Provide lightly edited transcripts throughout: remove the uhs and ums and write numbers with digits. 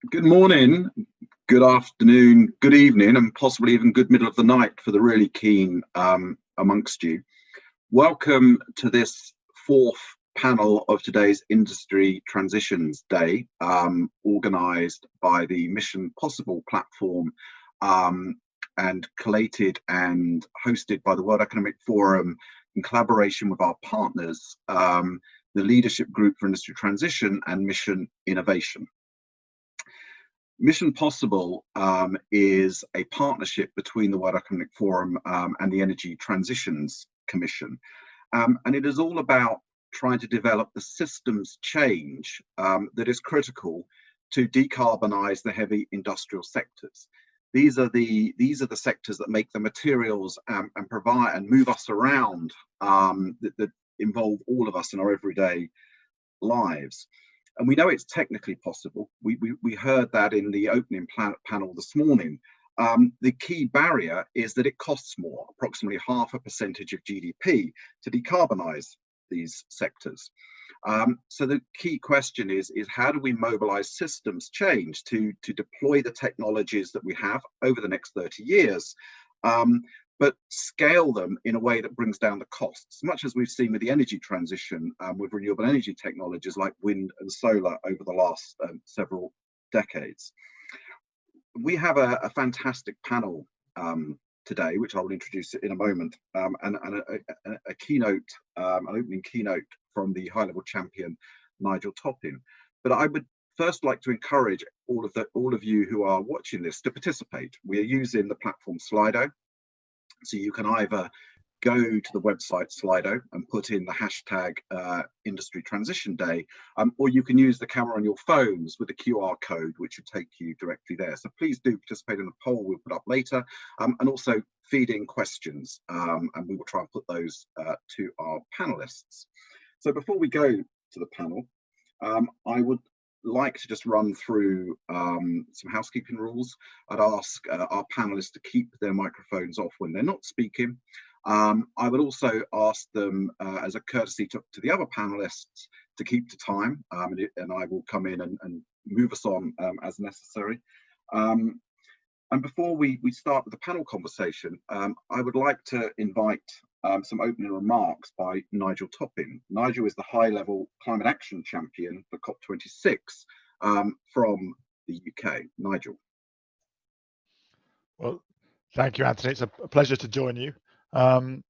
Good morning, good afternoon, good evening, and possibly even good middle of the night for the really keen amongst you. Welcome to this fourth panel of today's Industry Transitions Day, organised by the Mission Possible platform and collated and hosted by the World Economic Forum in collaboration with our partners, the Leadership Group for Industry Transition and Mission Innovation. Mission Possible is a partnership between the World Economic Forum and the Energy Transitions Commission. And it is all about trying to develop the systems change that is critical to decarbonize the heavy industrial sectors. These are the sectors that make the materials and provide and move us around that involve all of us in our everyday lives. And we know it's technically possible. We heard that in the opening panel this morning. The key barrier is that it costs more, approximately 0.5% of GDP, to decarbonize these sectors. So the key question is how do we mobilize systems change to deploy the technologies that we have over the next 30 years, but scale them in a way that brings down the costs, much as we've seen with the energy transition with renewable energy technologies like wind and solar over the last several decades. We have a fantastic panel today, which I will introduce in a moment, and a keynote, an opening keynote from the high-level champion, Nigel Toppin. But I would first like to encourage all of you who are watching this to participate. We are using the platform Slido. So you can either go to the website Slido and put in the hashtag Industry Transition Day, or you can use the camera on your phones with the QR code, which will take you directly there. So please do participate in the poll we'll put up later, and also feed in questions, and we will try and put those to our panelists. So before we go to the panel, I would like to just run through some housekeeping rules. I'd ask our panelists to keep their microphones off when they're not speaking. I would also ask them as a courtesy to the other panelists to keep to time, and I will come in and move us on as necessary. And before we start with the panel conversation, I would like to invite some opening remarks by Nigel Toppin. Nigel is the high-level climate action champion for COP26 from the UK. Nigel. Well, thank you, Anthony. It's a pleasure to join you. When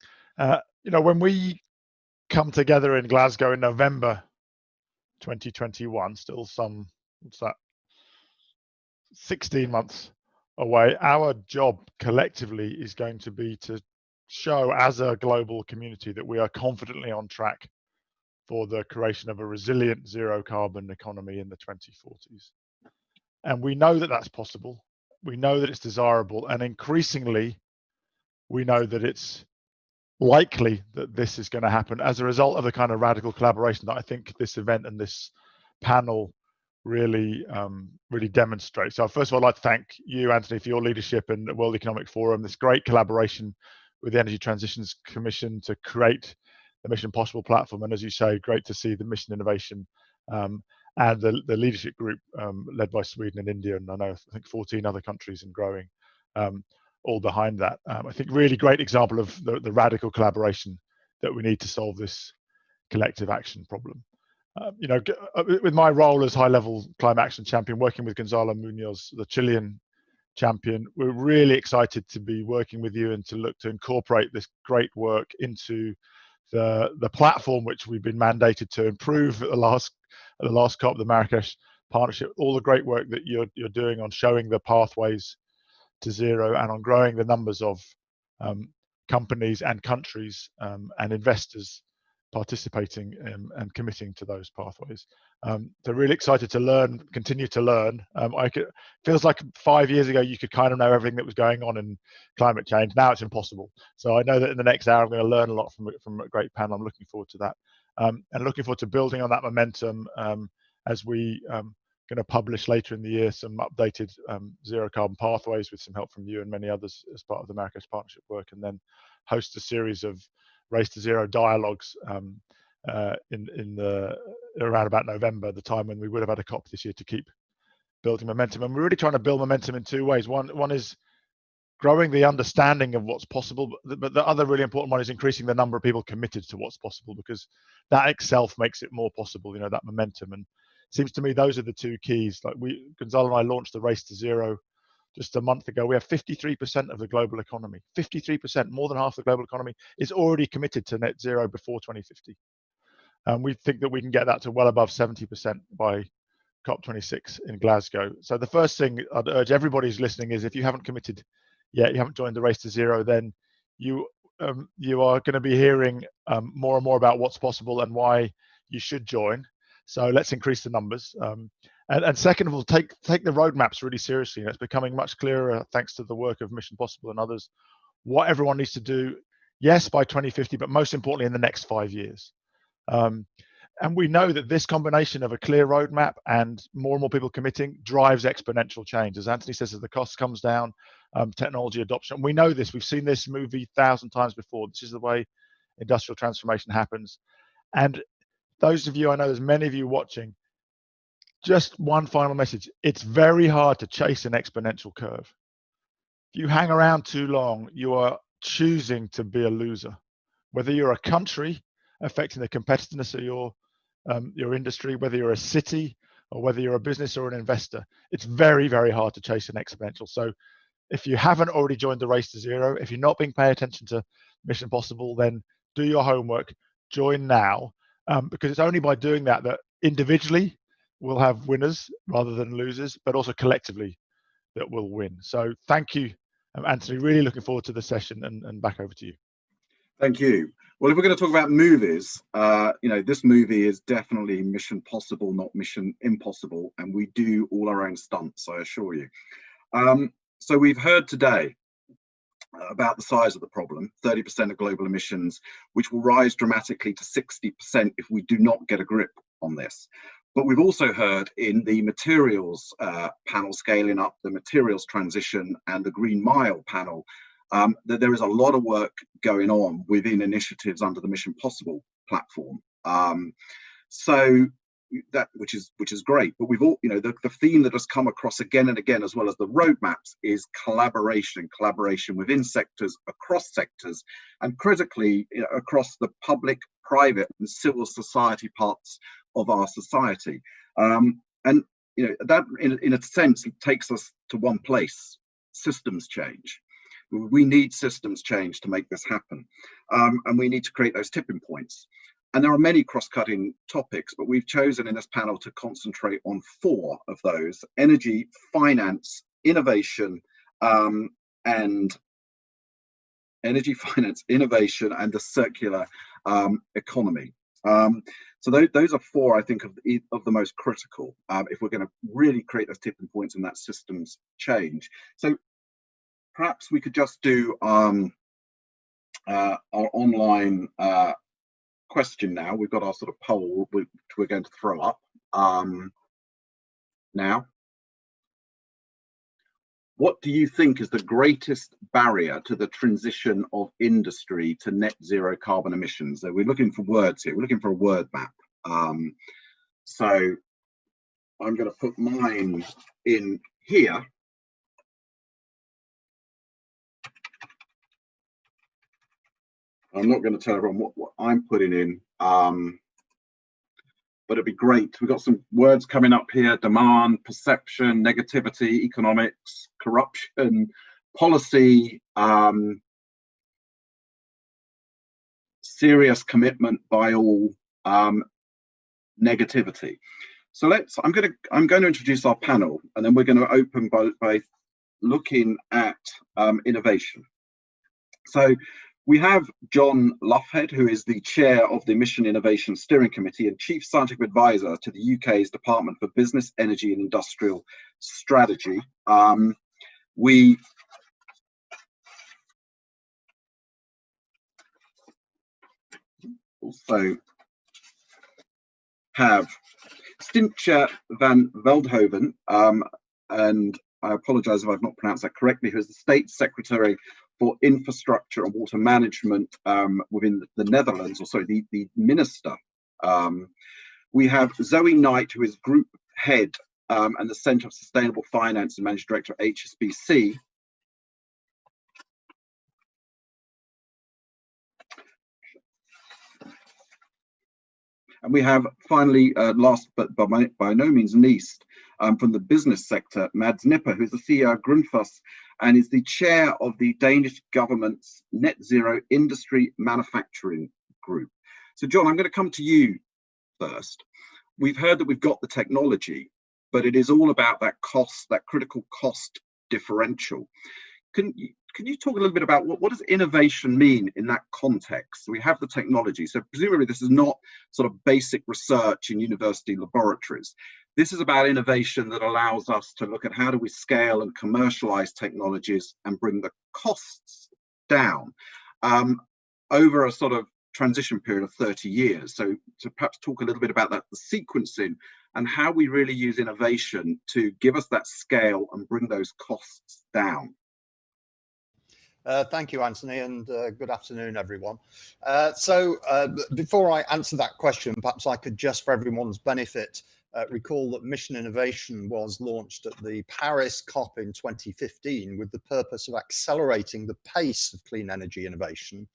we come together in Glasgow in November 2021, still some, 16 months away, our job collectively is going to be to show as a global community that we are confidently on track for the creation of a resilient zero carbon economy in the 2040s. And we know that that's possible. We know that it's desirable, and increasingly we know that it's likely that this is going to happen as a result of the kind of radical collaboration that I think this event and this panel really demonstrates. So first of all, I'd like to thank you, Anthony, for your leadership in the World Economic Forum, this great collaboration with the Energy Transitions Commission to create the Mission Possible platform. And as you say, great to see the Mission Innovation and the leadership group led by Sweden and India, and I think 14 other countries and growing, all behind that. I think really great example of the radical collaboration that we need to solve this collective action problem. With my role as high-level climate action champion, working with Gonzalo Munoz, the Chilean champion, we're really excited to be working with you and to look to incorporate this great work into the platform which we've been mandated to improve at the last COP, the Marrakesh Partnership. All the great work that you're doing on showing the pathways to zero and on growing the numbers of companies and countries and investors participating and committing to those pathways. They're really excited to learn, continue to learn. Feels like 5 years ago you could kind of know everything that was going on in climate change. Now it's impossible. So I know that in the next hour I'm going to learn a lot from a great panel. I'm looking forward to that, and looking forward to building on that momentum as we going to publish later in the year some updated zero carbon pathways with some help from you and many others as part of the Marrakesh Partnership work, and then host a series of Race to Zero dialogues around about November, the time when we would have had a COP this year, to keep building momentum. And we're really trying to build momentum in two ways. One is growing the understanding of what's possible, but the other really important one is increasing the number of people committed to what's possible, because that itself makes it more possible, you know, that momentum. And it seems to me those are the two keys. Like Gonzalo and I launched the Race to Zero just a month ago. We have 53% of the global economy, 53%, more than half the global economy is already committed to net zero before 2050. And we think that we can get that to well above 70% by COP26 in Glasgow. So the first thing I'd urge everybody who's listening is, if you haven't committed yet, you haven't joined the Race to Zero, then you are going to be hearing more and more about what's possible and why you should join. So let's increase the numbers. And second of all, take the roadmaps really seriously. And it's becoming much clearer, thanks to the work of Mission Possible and others, what everyone needs to do, yes, by 2050, but most importantly in the next 5 years. And we know that this combination of a clear roadmap and more people committing drives exponential change. As Anthony says, as the cost comes down, technology adoption. We know this. We've seen this movie 1,000 times before. This is the way industrial transformation happens. And those of you, I know there's many of you watching, just one final message. It's very hard to chase an exponential curve. If you hang around too long, you are choosing to be a loser. Whether you're a country affecting the competitiveness of your industry, whether you're a city or whether you're a business or an investor, it's very, very hard to chase an exponential. So if you haven't already joined the Race to Zero, if you're not being paying attention to Mission Possible, then do your homework, join now, because it's only by doing that that individually we'll have winners rather than losers, but also collectively that we'll win. So thank you, Anthony. Really looking forward to the session, and back over to you. Thank you. Well, if we're going to talk about movies, you know, this movie is definitely Mission Possible, not Mission Impossible, and we do all our own stunts, I assure you. So we've heard today about the size of the problem, 30% of global emissions, which will rise dramatically to 60% if we do not get a grip on this. But we've also heard in the materials panel, scaling up the materials transition, and the Green Mile panel, that there is a lot of work going on within initiatives under the Mission Possible platform. So that which is great, but we've all, you know, the theme that has come across again and again, as well as the roadmaps, is collaboration within sectors, across sectors, and critically, you know, across the public, private, and civil society parts of our society. And you know, that in a sense it takes us to one place: systems change. We need systems change to make this happen, and we need to create those tipping points. And there are many cross-cutting topics, but we've chosen in this panel to concentrate on 4 of those: energy, finance, innovation, and the circular economy. So those are 4, I think, of the most critical if we're going to really create those tipping points and that systems change. So perhaps we could just do our online question now. We've got our sort of poll which we're going to throw up now. What do you think is the greatest barrier to the transition of industry to net zero carbon emissions? So we're looking for words here. We're looking for a word map. So I'm going to put mine in here. I'm not going to tell everyone what I'm putting in, but it'd be great. We've got some words coming up here: demand, perception, negativity, economics, corruption, policy, serious commitment by all, negativity. So I'm going to introduce our panel, and then we're going to open by looking at innovation. So we have John Loughead, who is the chair of the Mission Innovation Steering Committee and chief scientific advisor to the UK's Department for Business, Energy and Industrial Strategy. We also have Stintje van Veldhoven, and I apologise if I've not pronounced that correctly, who is the State Secretary for Infrastructure and Water Management within the Netherlands, or sorry, the Minister. We have Zoe Knight, who is Group Head and the Centre of Sustainable Finance and Managing Director at HSBC. And we have finally, last but by no means least, from the business sector, Mads Nipper, who is the CEO of Grundfos and is the chair of the Danish government's Net Zero Industry Manufacturing Group. So John, I'm going to come to you first. We've heard that we've got the technology, but it is all about that cost, that critical cost differential. Can you talk a little bit about what does innovation mean in that context? So we have the technology, so presumably this is not sort of basic research in university laboratories. This is about innovation that allows us to look at how do we scale and commercialize technologies and bring the costs down over a sort of transition period of 30 years. So to perhaps talk a little bit about that, the sequencing and how we really use innovation to give us that scale and bring those costs down. Thank you, Anthony, and good afternoon, everyone. Before I answer that question, perhaps I could just, for everyone's benefit, recall that Mission Innovation was launched at the Paris COP in 2015 with the purpose of accelerating the pace of clean energy innovation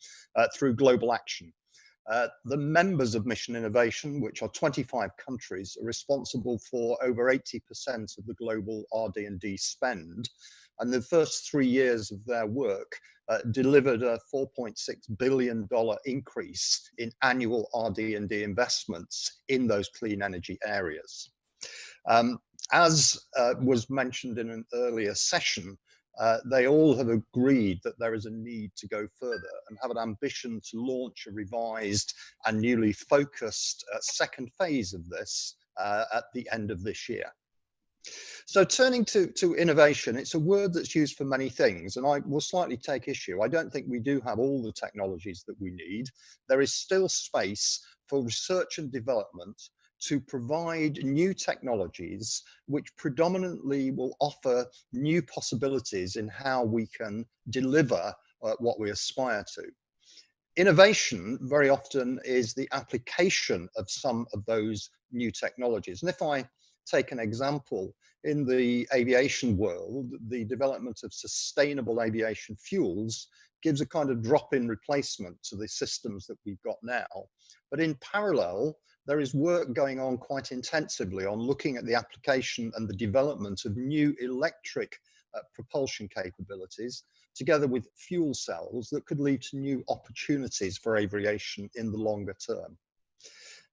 through global action. The members of Mission Innovation, which are 25 countries, are responsible for over 80% of the global RD&D spend. And the first 3 years of their work delivered a $4.6 billion increase in annual RD&D investments in those clean energy areas. As was mentioned in an earlier session, they all have agreed that there is a need to go further and have an ambition to launch a revised and newly focused second phase of this at the end of this year. So turning to innovation, it's a word that's used for many things, and I will slightly take issue. I don't think we do have all the technologies that we need. There is still space for research and development to provide new technologies which predominantly will offer new possibilities in how we can deliver what we aspire to. Innovation very often is the application of some of those new technologies. And if I take an example, in the aviation world, the development of sustainable aviation fuels gives a kind of drop-in replacement to the systems that we've got now. But in parallel, there is work going on quite intensively on looking at the application and the development of new electric propulsion capabilities, together with fuel cells that could lead to new opportunities for aviation in the longer term.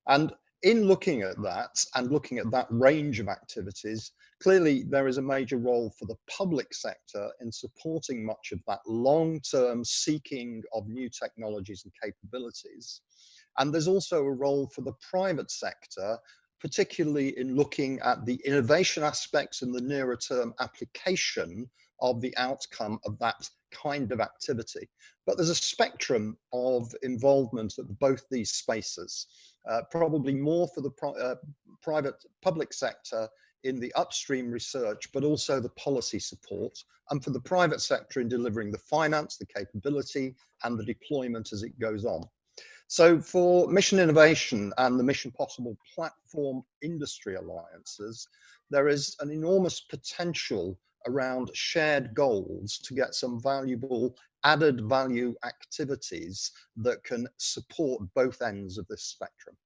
And in looking at that and looking at that range of activities, clearly there is a major role for the public sector in supporting much of that long-term seeking of new technologies and capabilities. And there's also a role for the private sector, particularly in looking at the innovation aspects and the nearer term application of the outcome of that kind of activity. But there's a spectrum of involvement at both these spaces, probably more for the public sector in the upstream research, but also the policy support, and for the private sector in delivering the finance, the capability, and the deployment as it goes on. So for Mission Innovation and the Mission Possible platform industry alliances, there is an enormous potential around shared goals to get some valuable added value activities that can support both ends of this spectrum.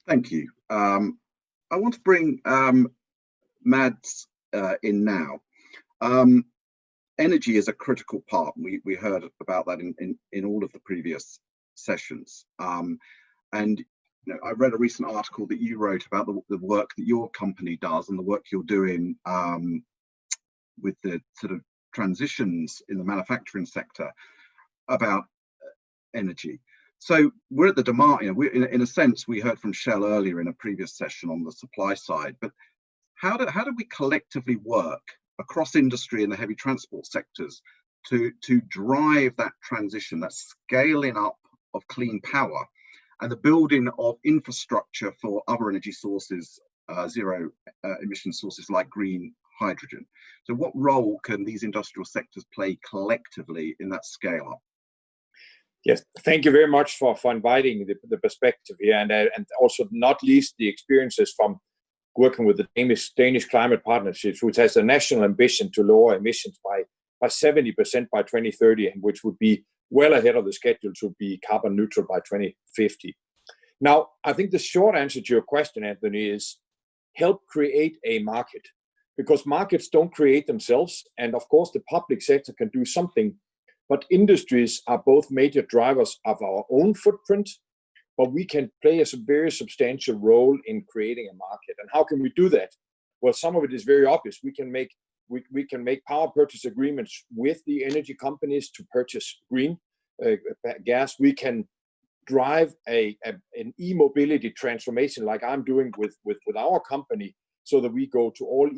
Thank you. I want to bring Mads in now. Energy is a critical part. We heard about that in all of the previous sessions. And you know, I read a recent article that you wrote about the work that your company does and the work you're doing with the sort of transitions in the manufacturing sector about energy. So we're at the demand, you know, in a sense, we heard from Shell earlier in a previous session on the supply side, but how do we collectively work across industry and the heavy transport sectors to drive that transition, that scaling up of clean power and the building of infrastructure for other energy sources, zero emission sources like green hydrogen? So what role can these industrial sectors play collectively in that scale up? Yes, thank you very much for inviting the perspective here, and also not least the experiences from working with the Danish Climate Partnerships, which has a national ambition to lower emissions by 70% by 2030, and which would be well ahead of the schedule to be carbon neutral by 2050. Now, I think the short answer to your question, Anthony, is help create a market, because markets don't create themselves. And of course, the public sector can do something, but industries are both major drivers of our own footprint, but we can play a very substantial role in creating a market. And how can we do that? Well, some of it is very obvious. We can make power purchase agreements with the energy companies to purchase green gas. We can drive an e-mobility transformation like I'm doing with our company, so that we go to all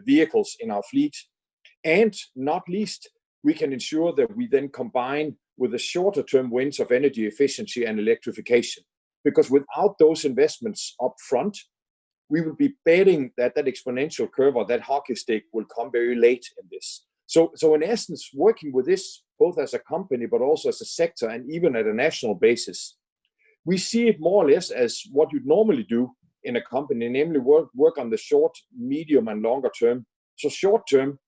vehicles in our fleet. And not least, we can ensure that we then combine with the shorter term wins of energy efficiency and electrification. Because without those investments up front, we will be betting that exponential curve or that hockey stick will come very late in this. So in essence, working with this, both as a company, but also as a sector, and even at a national basis, we see it more or less as what you'd normally do in a company, namely work on the short, medium, and longer term. So short term,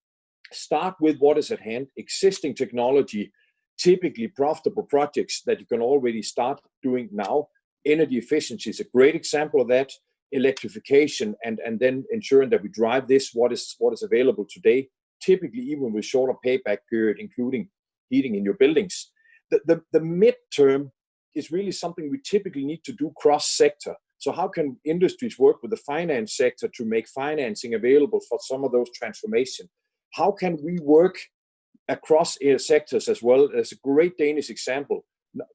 start with what is at hand, existing technology, typically profitable projects that you can already start doing now. Energy efficiency is a great example of that. Electrification, and then ensuring that we drive this, what is available today, typically even with shorter payback period, including heating in your buildings. The midterm is really something we typically need to do cross-sector. So how can industries work with the finance sector to make financing available for some of those transformations? How can we work across sectors as well? There's a great Danish example.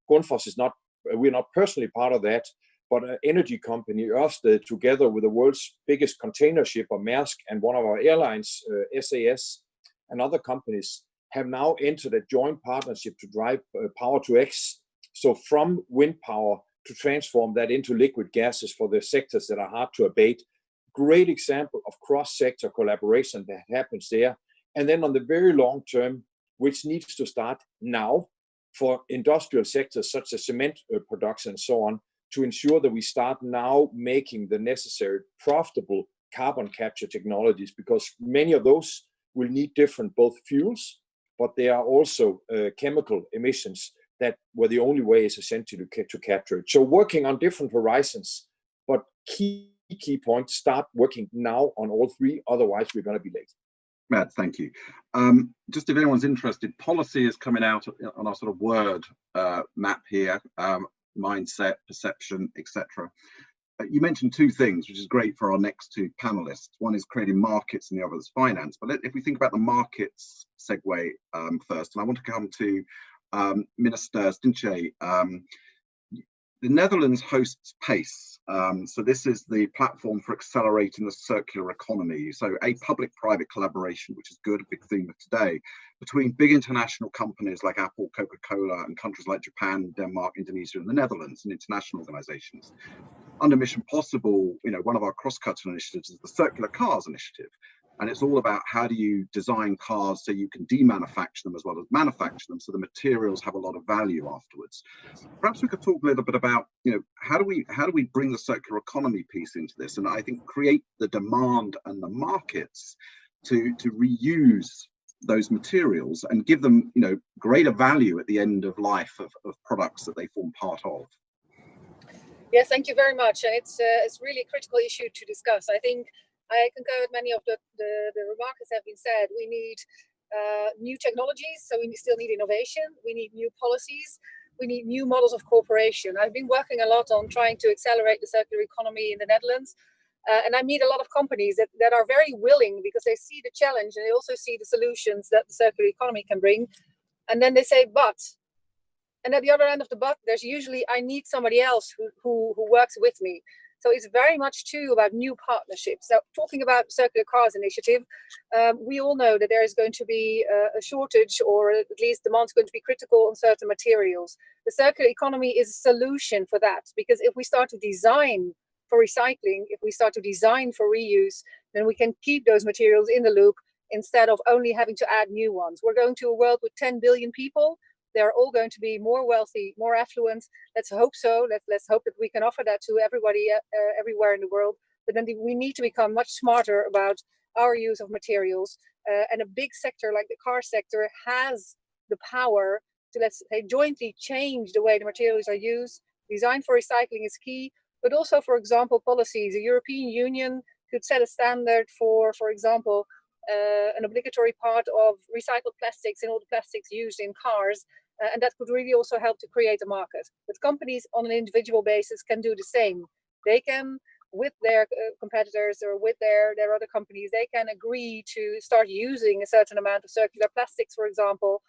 Grundfos is not, we're not personally part of that, but an energy company, Ørsted, together with the world's biggest container shipper, Maersk, and one of our airlines, SAS, and other companies, have now entered a joint partnership to drive power to X. So from wind power to transform that into liquid gases for the sectors that are hard to abate. Great example of cross-sector collaboration that happens there. And then on the very long term, which needs to start now for industrial sectors such as cement production and so on, to ensure that we start now making the necessary profitable carbon capture technologies, because many of those will need different both fuels, but they are also chemical emissions that where the only way is essentially to capture it. So working on different horizons, but key point, start working now on all three, otherwise we're going to be late. Matt, thank you. Just if anyone's interested, policy is coming out on our sort of word map here, mindset, perception, etc. You mentioned two things, which is great for our next two panelists. One is creating markets and the other is finance. But if we think about the markets segue first, and I want to come to Minister Stinche. The Netherlands hosts PACE. So this is the platform for accelerating the circular economy. So a public-private collaboration, which is good, a big theme of today, between big international companies like Apple, Coca-Cola, and countries like Japan, Denmark, Indonesia, and the Netherlands, and international organizations. Under Mission Possible, one of our cross-cutting initiatives is the Circular Cars Initiative. And it's all about how do you design cars so you can demanufacture them as well as manufacture them, so the materials have a lot of value afterwards. Perhaps we could talk a little bit about, how do we bring the circular economy piece into this, and I think create the demand and the markets to reuse those materials and give them, greater value at the end of life of products that they form part of. Yes, thank you very much, and it's really a critical issue to discuss. I think I concur with many of the remarks that have been said. We need new technologies, so we still need innovation. We need new policies. We need new models of cooperation. I've been working a lot on trying to accelerate the circular economy in the Netherlands. And I meet a lot of companies that are very willing because they see the challenge and they also see the solutions that the circular economy can bring. And then they say, but. And at the other end of the but, there's usually, I need somebody else who works with me. So it's very much too about new partnerships. So talking about Circular Cars Initiative, we all know that there is going to be a shortage, or at least demand's going to be critical on certain materials. The circular economy is a solution for that, because if we start to design for recycling, if we start to design for reuse, then we can keep those materials in the loop instead of only having to add new ones. We're going to a world with 10 billion people. They're all going to be more wealthy, more affluent. Let's hope so. Let's hope that we can offer that to everybody everywhere in the world. But then we need to become much smarter about our use of materials. And a big sector like the car sector has the power to, let's say, jointly change the way the materials are used. Design for recycling is key, but also, for example, policies. The European Union could set a standard for example, an obligatory part of recycled plastics in all the plastics used in cars, and that could really also help to create a market. But companies on an individual basis can do the same. They can, with their competitors or with their other companies, they can agree to start using a certain amount of circular plastics, for example.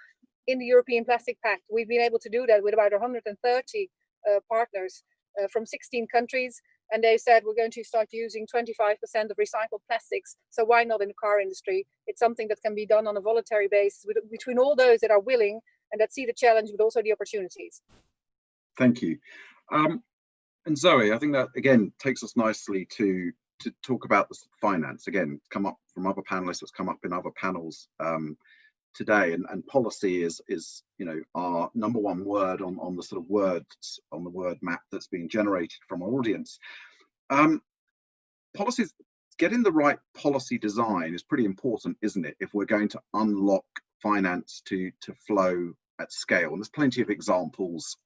In the European Plastic Pact, we've been able to do that with about 130 partners from 16 countries. And they said, we're going to start using 25% of recycled plastics. So why not in the car industry? It's something that can be done on a voluntary basis between all those that are willing and that see the challenge, but also the opportunities. Thank you. And Zoe, I think that, again, takes us nicely to talk about the finance. Again, come up from other panelists, that's come up in other panels today, and policy is our number one word on the sort of words on the word map that's being generated from our audience. Policies, getting the right policy design is pretty important, isn't it, if we're going to unlock finance to flow at scale? And there's plenty of examples.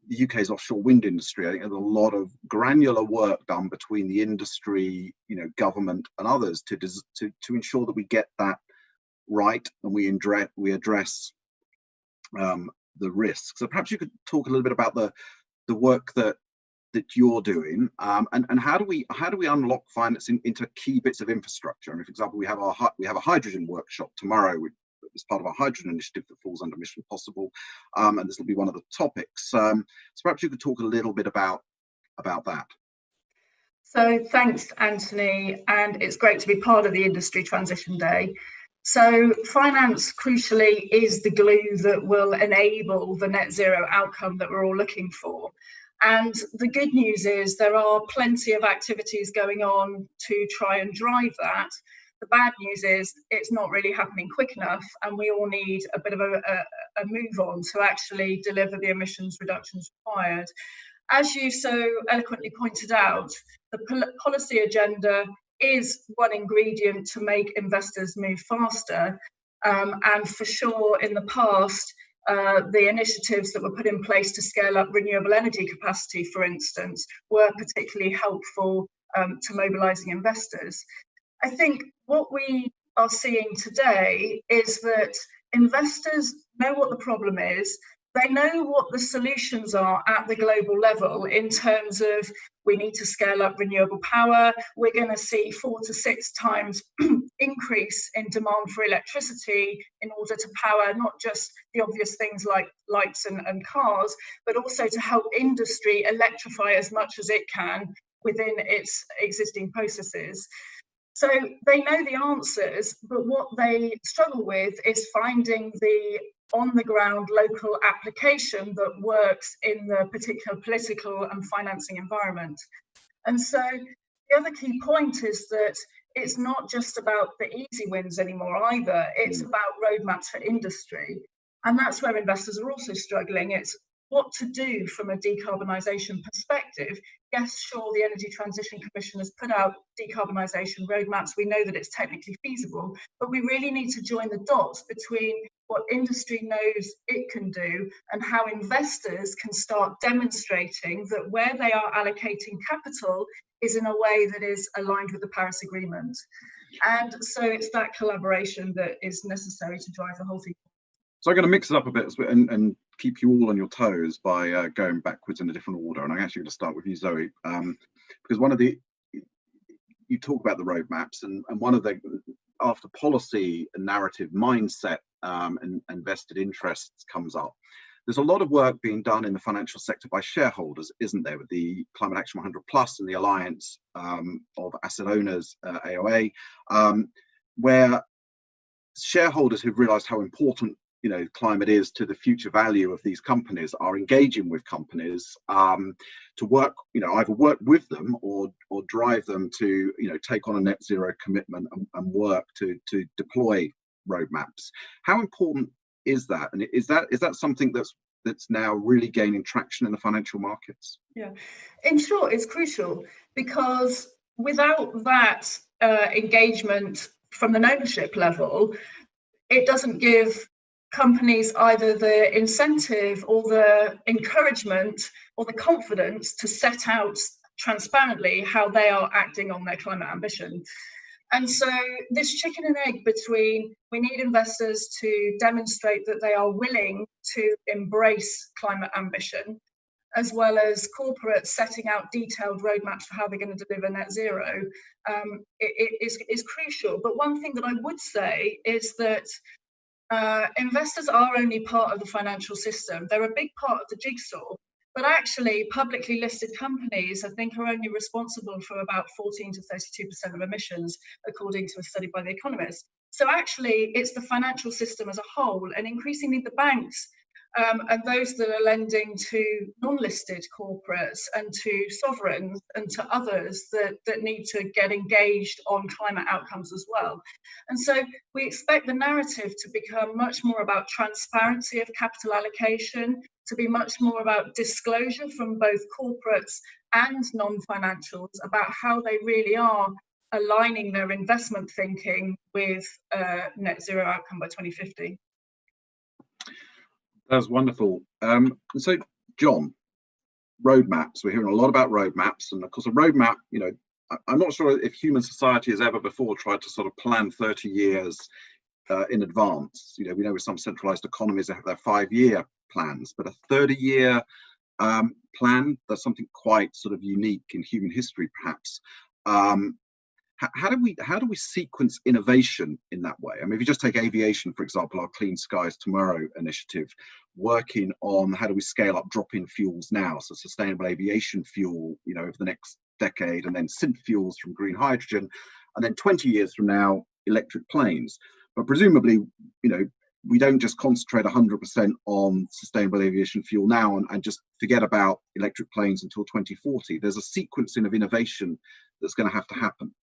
The UK's offshore wind industry, I think there's a lot of granular work done between the industry, government and others to ensure that we get that right and we address the risks. So perhaps you could talk a little bit about the work that you're doing, and how do we unlock finance into key bits of infrastructure? I mean, for example, we have a hydrogen workshop tomorrow as part of our hydrogen initiative that falls under Mission Possible, and this will be one of the topics. So perhaps you could talk a little bit about that. So thanks, Anthony, and it's great to be part of the Industry Transition Day. So finance, crucially, is the glue that will enable the net zero outcome that we're all looking for. And the good news is there are plenty of activities going on to try and drive that. The bad news is it's not really happening quick enough, and we all need a bit of a move on to actually deliver the emissions reductions required. As you so eloquently pointed out, the policy agenda is one ingredient to make investors move faster. And for sure, in the past, the initiatives that were put in place to scale up renewable energy capacity, for instance, were particularly helpful to mobilising investors. I think what we are seeing today is that investors know what the problem is. They know what the solutions are at the global level in terms of we need to scale up renewable power. We're going to see 4 to 6 times increase in demand for electricity in order to power not just the obvious things like lights and cars, but also to help industry electrify as much as it can within its existing processes. So they know the answers, but what they struggle with is finding the on-the-ground local application that works in the particular political and financing environment. And so the other key point is that it's not just about the easy wins anymore either, it's about roadmaps for industry. And that's where investors are also struggling. It's what to do from a decarbonisation perspective. Yes, sure, the Energy Transition Commission has put out decarbonisation roadmaps. We know that it's technically feasible, but we really need to join the dots between what industry knows it can do and how investors can start demonstrating that where they are allocating capital is in a way that is aligned with the Paris Agreement. And so it's that collaboration that is necessary to drive the whole thing. So I'm going to mix it up a bit and keep you all on your toes by going backwards in a different order. And I'm actually going to start with you, Zoe, because you talk about the roadmaps, and one of the, after policy and narrative mindset and vested interests comes up, there's a lot of work being done in the financial sector by shareholders, isn't there, with the Climate Action 100 Plus and the Alliance of Asset Owners, AOA, where shareholders who've realised how important climate is to the future value of these companies are engaging with companies to work, either work with them or drive them to, take on a net zero commitment and work to deploy roadmaps. How important is that? And is that something that's now really gaining traction in the financial markets? Yeah, in short, it's crucial, because without that engagement from an ownership level, it doesn't give companies either the incentive or the encouragement or the confidence to set out transparently how they are acting on their climate ambition. And so this chicken and egg between, we need investors to demonstrate that they are willing to embrace climate ambition, as well as corporates setting out detailed roadmaps for how they're going to deliver net zero, is crucial. But one thing that I would say is that investors are only part of the financial system. They're a big part of the jigsaw, but actually publicly listed companies, I think, are only responsible for about 14 to 32% of emissions, according to a study by The Economist. So actually it's the financial system as a whole, and increasingly the banks and those that are lending to non-listed corporates and to sovereigns and to others that need to get engaged on climate outcomes as well. And so we expect the narrative to become much more about transparency of capital allocation, to be much more about disclosure from both corporates and non-financials about how they really are aligning their investment thinking with net zero outcome by 2050. That's wonderful. So, John, roadmaps. We're hearing a lot about roadmaps, and of course, a roadmap. I'm not sure if human society has ever before tried to sort of plan 30 years in advance. We know with some centralized economies they have their 5-year plans, but a 30-year plan, that's something quite sort of unique in human history, perhaps. How do we sequence innovation in that way? I mean, if you just take aviation, for example, our Clean Skies Tomorrow initiative, working on how do we scale up drop-in fuels now, so sustainable aviation fuel, over the next decade, and then synth fuels from green hydrogen, and then 20 years from now, electric planes. But presumably, we don't just concentrate 100% on sustainable aviation fuel now and just forget about electric planes until 2040. There's a sequencing of innovation that's going to have to happen.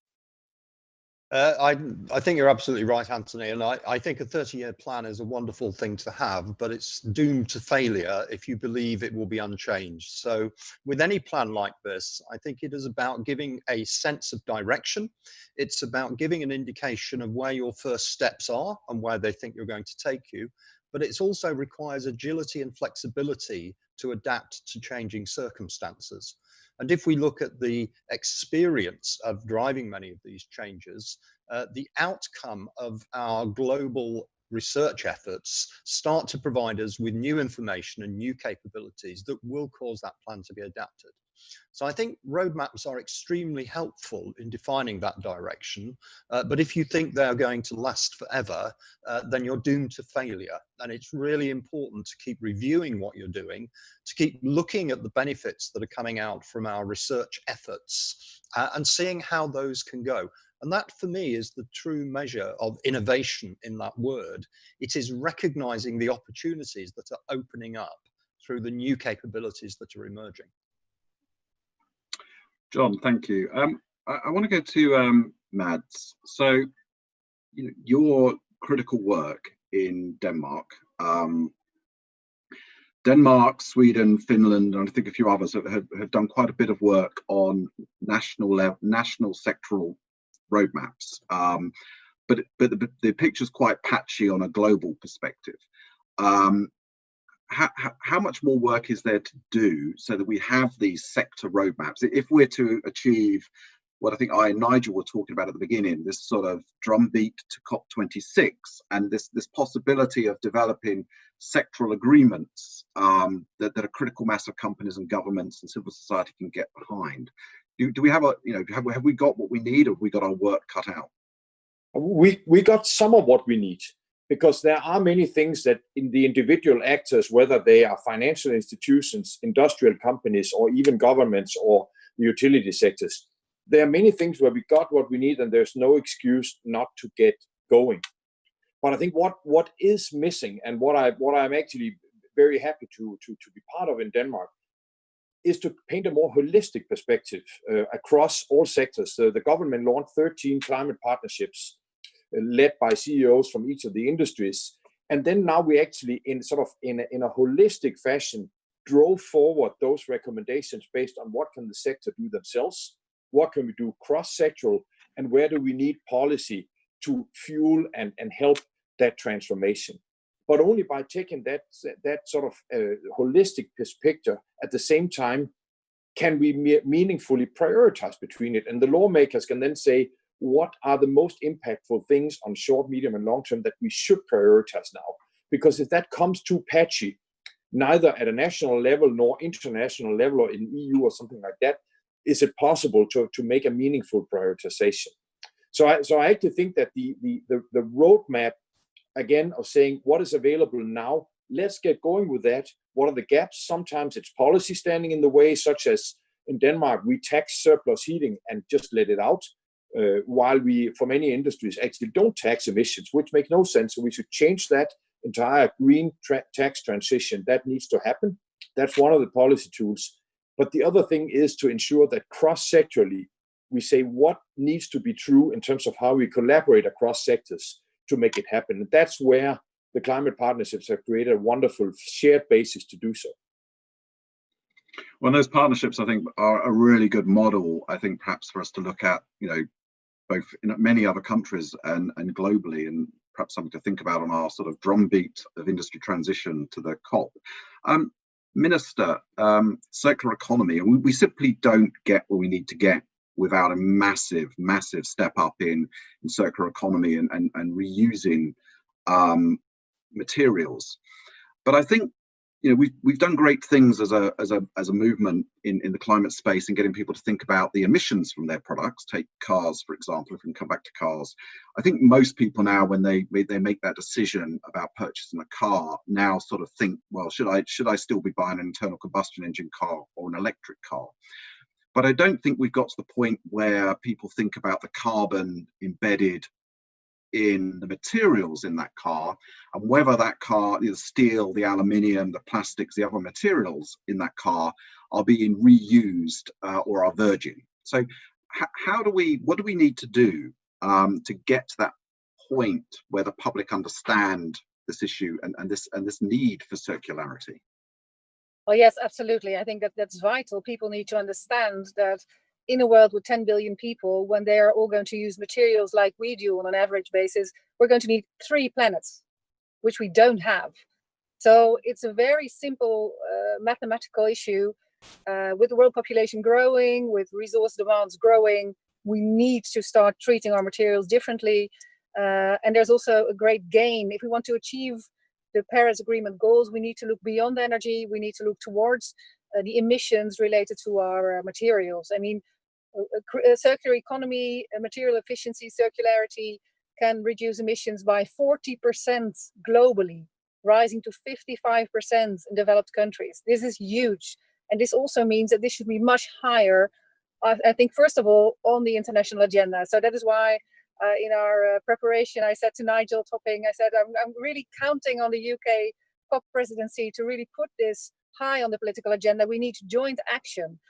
I think you're absolutely right, Anthony, and I think a 30-year plan is a wonderful thing to have, but it's doomed to failure if you believe it will be unchanged. So with any plan like this, I think it is about giving a sense of direction. It's about giving an indication of where your first steps are and where they think you're going to take you, but it also requires agility and flexibility to adapt to changing circumstances. And if we look at the experience of driving many of these changes, the outcome of our global research efforts start to provide us with new information and new capabilities that will cause that plan to be adapted. So I think roadmaps are extremely helpful in defining that direction, but if you think they're going to last forever, then you're doomed to failure. And it's really important to keep reviewing what you're doing, to keep looking at the benefits that are coming out from our research efforts and seeing how those can go. And that, for me, is the true measure of innovation in that word. It is recognizing the opportunities that are opening up through the new capabilities that are emerging. John, thank you. I want to go to Mads. So, your critical work in Denmark, Sweden, Finland, and I think a few others have done quite a bit of work on national sectoral roadmaps. But the picture's quite patchy on a global perspective. How much more work is there to do so that we have these sector roadmaps? If we're to achieve what I think I and Nigel were talking about at the beginning, this sort of drumbeat to COP26, and this possibility of developing sectoral agreements that a critical mass of companies and governments and civil society can get behind. Do we have have we got what we need, or have we got our work cut out? We got some of what we need, because there are many things that in the individual actors, whether they are financial institutions, industrial companies, or even governments or the utility sectors, there are many things where we got what we need and there's no excuse not to get going. But I think what is missing, and what I'm actually very happy to be part of in Denmark, is to paint a more holistic perspective across all sectors. So the government launched 13 climate partnerships led by CEOs from each of the industries. And then now we actually, in sort of in a holistic fashion, drove forward those recommendations based on what can the sector do themselves, what can we do cross-sectoral, and where do we need policy to fuel and help that transformation. But only by taking that sort of holistic perspective at the same time can we meaningfully prioritize between it. And the lawmakers can then say, what are the most impactful things on short, medium, and long term that we should prioritize now? Because if that comes too patchy, neither at a national level nor international level or in EU or something like that, is it possible to make a meaningful prioritization. So I actually think that the roadmap, again, of saying what is available now, let's get going with that. What are the gaps? Sometimes it's policy standing in the way, such as in Denmark, we tax surplus heating and just let it out, while we, for many industries, actually don't tax emissions, which makes no sense. So we should change that entire green tax transition. That needs to happen. That's one of the policy tools. But the other thing is to ensure that cross-sectorally, we say what needs to be true in terms of how we collaborate across sectors to make it happen. And that's where the climate partnerships have created a wonderful shared basis to do so. Well, those partnerships, I think, are a really good model, I think, perhaps for us to look at, both in many other countries and globally, and perhaps something to think about on our sort of drumbeat of industry transition to the COP. Minister, circular economy, and we simply don't get where we need to get without a massive step up in circular economy and reusing materials. But I think we've done great things as a movement in the climate space and getting people to think about the emissions from their products. Take cars, for example, if we can come back to cars. I think most people now, when they make that decision about purchasing a car, now sort of think, well, should I still be buying an internal combustion engine car or an electric car? But I don't think we've got to the point where people think about the carbon embedded in the materials in that car, and whether that car, the steel, the aluminium, the plastics, the other materials in that car are being reused or are virgin. So what do we need to do to get to that point where the public understand this issue and this need for circularity? Well, yes, absolutely. I think that's vital. People need to understand that in a world with 10 billion people, when they are all going to use materials like we do on an average basis, we're going to need 3 planets, which we don't have. So it's a very simple mathematical issue. With the world population growing, with resource demands growing, we need to start treating our materials differently. And there's also a great gain. If we want to achieve the Paris Agreement goals, we need to look beyond energy. We need to look towards the emissions related to our materials. I mean, a circular economy, material efficiency, circularity can reduce emissions by 40% globally, rising to 55% in developed countries. This is huge. And this also means that this should be much higher, I think, first of all, on the international agenda. So that is why in our preparation, I said to Nigel Topping, I said, I'm really counting on the UK COP presidency to really put this high on the political agenda. We need joint action.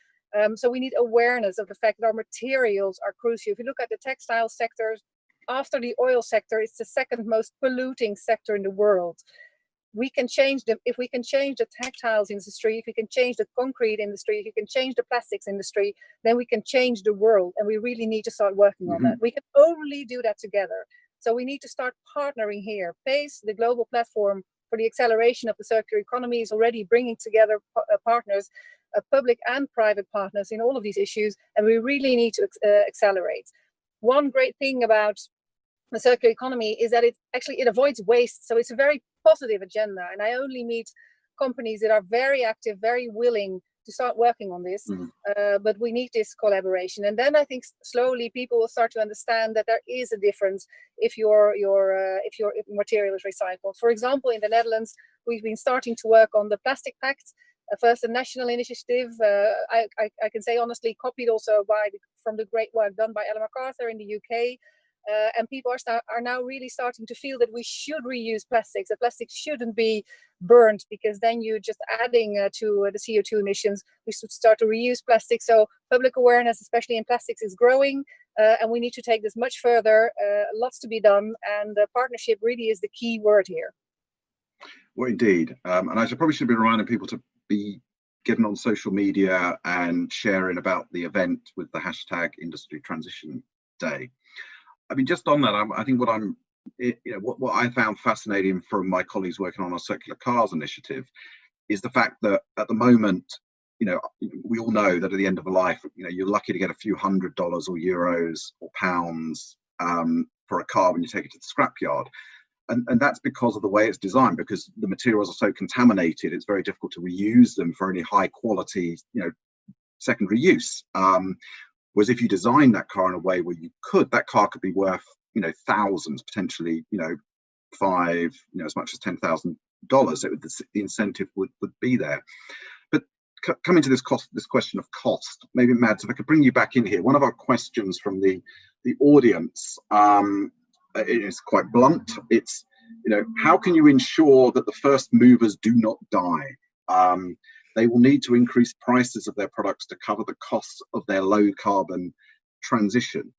So we need awareness of the fact that our materials are crucial. If you look at the textile sector, after the oil sector, it's the second most polluting sector in the world. We can change if we can change the textiles industry, if we can change the concrete industry, if we can change the plastics industry, then we can change the world. And we really need to start working on that. We can only do that together. So we need to start partnering here. PACE, the global platform for the acceleration of the circular economy, is already bringing together partners, public and private partners in all of these issues. And we really need to accelerate. One great thing about the circular economy is that it avoids waste. So it's a very positive agenda. And I only meet companies that are very active, very willing to start working on this. But we need this collaboration. And then I think slowly people will start to understand that there is a difference if your material is recycled. For example, in the Netherlands, we've been starting to work on the Plastic Pact. First, a national initiative, I can say honestly, copied also from the great work done by Ellen MacArthur in the UK. And people are now really starting to feel that we should reuse plastics. That plastics shouldn't be burned, because then you're just adding to the CO2 emissions. We should start to reuse plastic. So public awareness, especially in plastics, is growing, and we need to take this much further. Lots to be done, and partnership really is the key word here. Well, indeed. And I probably should be reminding people to be getting on social media and sharing about the event with the hashtag Industry Transition Day. I mean, just on that, I think what I found fascinating from my colleagues working on our circular cars initiative is the fact that at the moment, we all know that at the end of a life, you're lucky to get a few $100s or euros or pounds for a car when you take it to the scrapyard. And that's because of the way it's designed, because the materials are so contaminated, it's very difficult to reuse them for any high quality, secondary use. Whereas if you design that car in a way where that car could be worth, thousands, potentially, as much as $10,000. The incentive would be there. But coming to this question of cost, maybe Mads, if I could bring you back in here. One of our questions from the audience is quite blunt. It's, how can you ensure that the first movers do not die? They will need to increase prices of their products to cover the costs of their low carbon transition.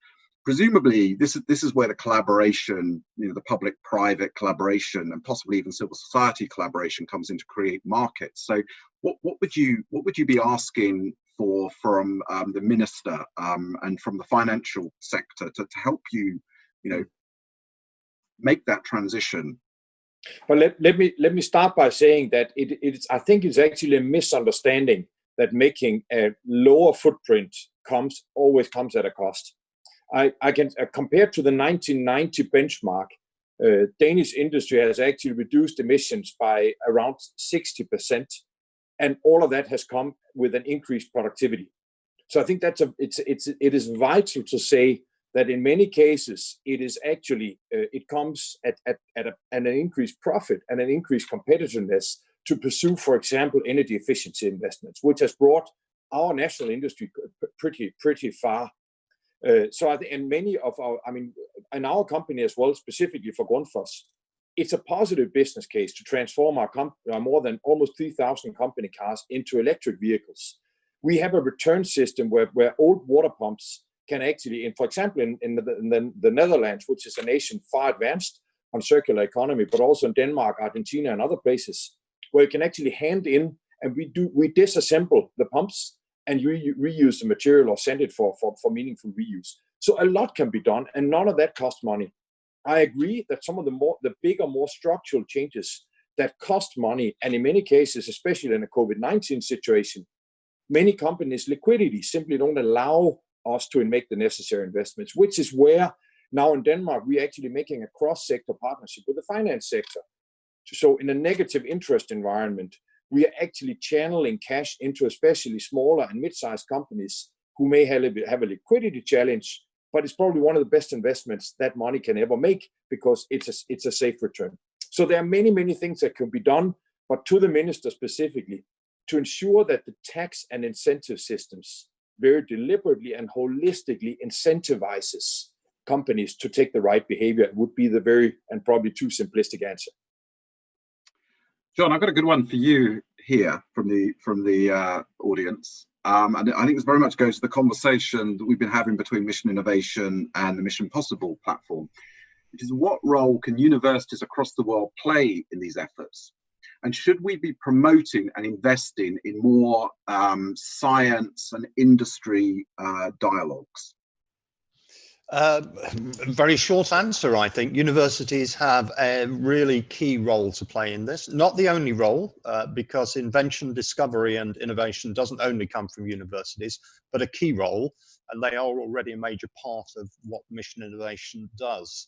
Presumably, this is where the collaboration, the public-private collaboration, and possibly even civil society collaboration comes in to create markets. So, what would you be asking from the minister and from the financial sector to help you, make that transition? Well, let me start by saying that I think it's actually a misunderstanding that making a lower footprint always comes at a cost. I can compared to the 1990 benchmark, Danish industry has actually reduced emissions by around 60%, and all of that has come with an increased productivity. So I think it is vital to say that in many cases it is actually it comes at an increased profit and an increased competitiveness to pursue, for example, energy efficiency investments, which has brought our national industry pretty far. So I think, and many of in our company as well, specifically for Grundfos, it's a positive business case to transform our more than almost 3,000 company cars into electric vehicles. We have a return system where old water pumps can actually, for example, in the Netherlands, which is a nation far advanced on circular economy, but also in Denmark, Argentina, and other places, where you can actually hand in and we disassemble the pumps and reuse the material or send it for meaningful reuse. So a lot can be done, and none of that costs money. I agree that some of the bigger, more structural changes that cost money, and in many cases, especially in a COVID-19 situation, many companies' liquidity simply don't allow us to make the necessary investments, which is where now in Denmark, we're actually making a cross-sector partnership with the finance sector. So in a negative interest environment, we are actually channeling cash into especially smaller and mid-sized companies who may have a liquidity challenge, but it's probably one of the best investments that money can ever make because it's a safe return. So there are many, many things that can be done, but to the minister specifically, to ensure that the tax and incentive systems very deliberately and holistically incentivizes companies to take the right behavior would be the very and probably too simplistic answer. John, I've got a good one for you here from the audience. And I think this very much goes to the conversation that we've been having between Mission Innovation and the Mission Possible platform, which is what role can universities across the world play in these efforts? And should we be promoting and investing in more science and industry dialogues? Very short answer, I think. Universities have a really key role to play in this. Not the only role, because invention, discovery, and innovation doesn't only come from universities, but a key role, and they are already a major part of what Mission Innovation does.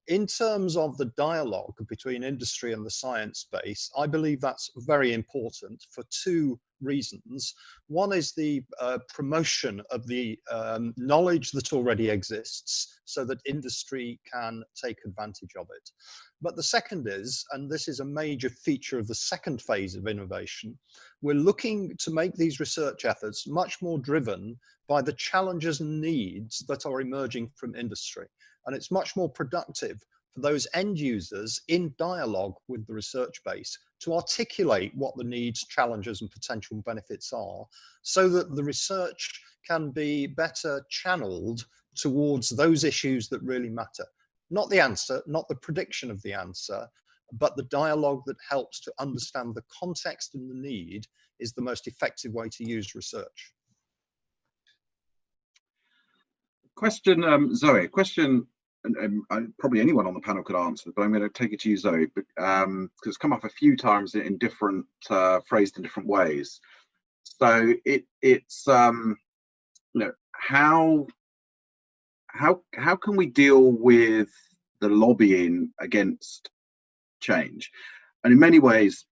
In terms of the dialogue between industry and the science base, I believe that's very important for two reasons. One is the promotion of the knowledge that already exists so that industry can take advantage of it. But the second is, and this is a major feature of the second phase of innovation, we're looking to make these research efforts much more driven by the challenges and needs that are emerging from industry. And it's much more productive for those end users in dialogue with the research base to articulate what the needs, challenges, and potential benefits are, so that the research can be better channeled towards those issues that really matter. Not the answer, not the prediction of the answer, but the dialogue that helps to understand the context and the need is the most effective way to use research. Question, Zoe, question, and probably anyone on the panel could answer, but I'm going to take it to you, Zoe, because it's come up a few times in different, phrased in different ways. So it's you know, how can we deal with the lobbying against change? And in many ways,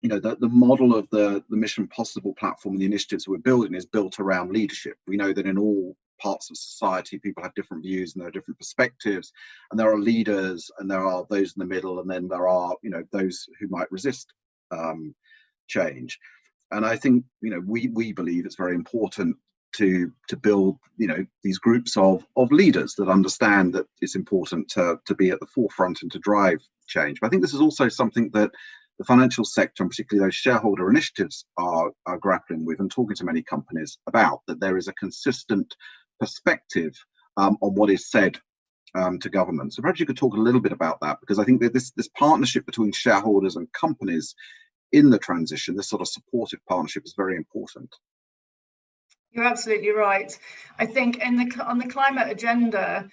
you know, the model of the Mission Possible platform and the initiatives we're building is built around leadership. We know that in all parts of society, people have different views and there are different perspectives, and there are leaders and there are those in the middle, and then there are, you know, those who might resist change. And I think, you know, we believe it's very important to build, you know, these groups of leaders that understand that it's important to be at the forefront and to drive change. But I think this is also something that the financial sector, and particularly those shareholder initiatives, are grappling with and talking to many companies about, that there is a consistent perspective on what is said to government. So perhaps you could talk a little bit about that, because I think that this partnership between shareholders and companies in the transition, this sort of supportive partnership, is very important. You're absolutely right. I think on the climate agenda,